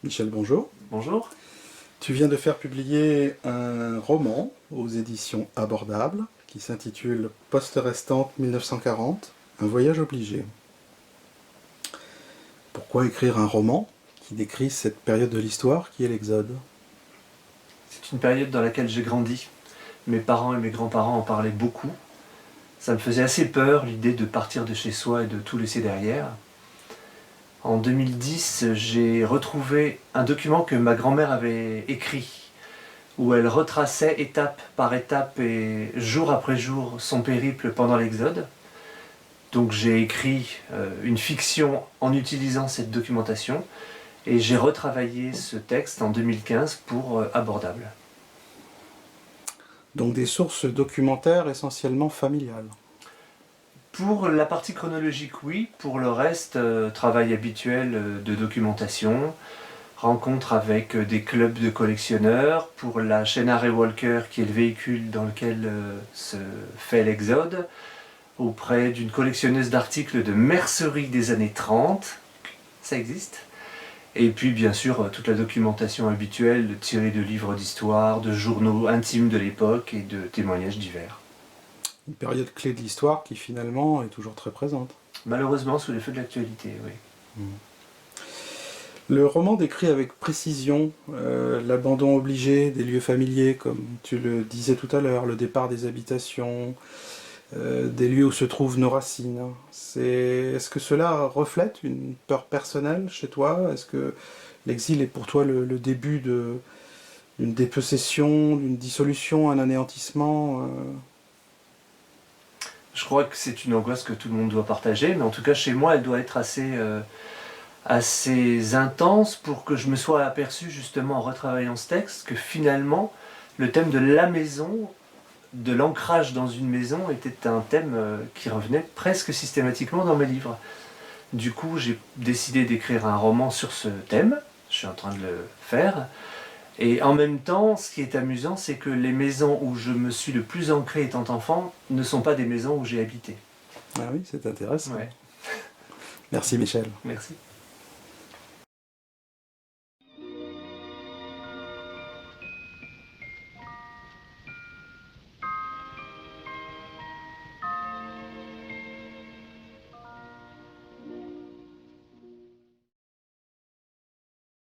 Michel, bonjour. Bonjour. Tu viens de faire publier un roman aux éditions Abordables qui s'intitule Poste restante 1940, un voyage obligé. Pourquoi écrire un roman qui décrit cette période de l'histoire qui est l'Exode? C'est une période dans laquelle j'ai grandi. Mes parents et mes grands-parents en parlaient beaucoup. Ça me faisait assez peur l'idée de partir de chez soi et de tout laisser derrière. En 2010, j'ai retrouvé un document que ma grand-mère avait écrit, où elle retraçait étape par étape et jour après jour son périple pendant l'Exode. Donc j'ai écrit une fiction en utilisant cette documentation et j'ai retravaillé ce texte en 2015 pour Abordable. Donc des sources documentaires essentiellement familiales. Pour la partie chronologique, oui. Pour le reste, travail habituel de documentation, rencontre avec des clubs de collectionneurs. Pour la chaîne Harry Walker, qui est le véhicule dans lequel se fait l'Exode, auprès d'une collectionneuse d'articles de mercerie des années 30. Ça existe. Et puis, bien sûr, toute la documentation habituelle tirée de livres d'histoire, de journaux intimes de l'époque et de témoignages divers. Une période clé de l'histoire qui finalement est toujours très présente. Malheureusement, sous les feux de l'actualité, oui. Le roman décrit avec précision l'abandon obligé des lieux familiers, comme tu le disais tout à l'heure, le départ des habitations, des lieux où se trouvent nos racines. Est-ce que cela reflète une peur personnelle chez toi? Est-ce que l'exil est pour toi le début d'une dépossession, d'une dissolution, un anéantissement Je crois que c'est une angoisse que tout le monde doit partager, mais en tout cas chez moi elle doit être assez intense pour que je me sois aperçu justement en retravaillant ce texte que finalement le thème de la maison, de l'ancrage dans une maison était un thème qui revenait presque systématiquement dans mes livres. Du coup j'ai décidé d'écrire un roman sur ce thème, je suis en train de le faire. Et en même temps, ce qui est amusant, c'est que les maisons où je me suis le plus ancré étant enfant ne sont pas des maisons où j'ai habité. Ah oui, c'est intéressant. Ouais, Merci Michel. merci.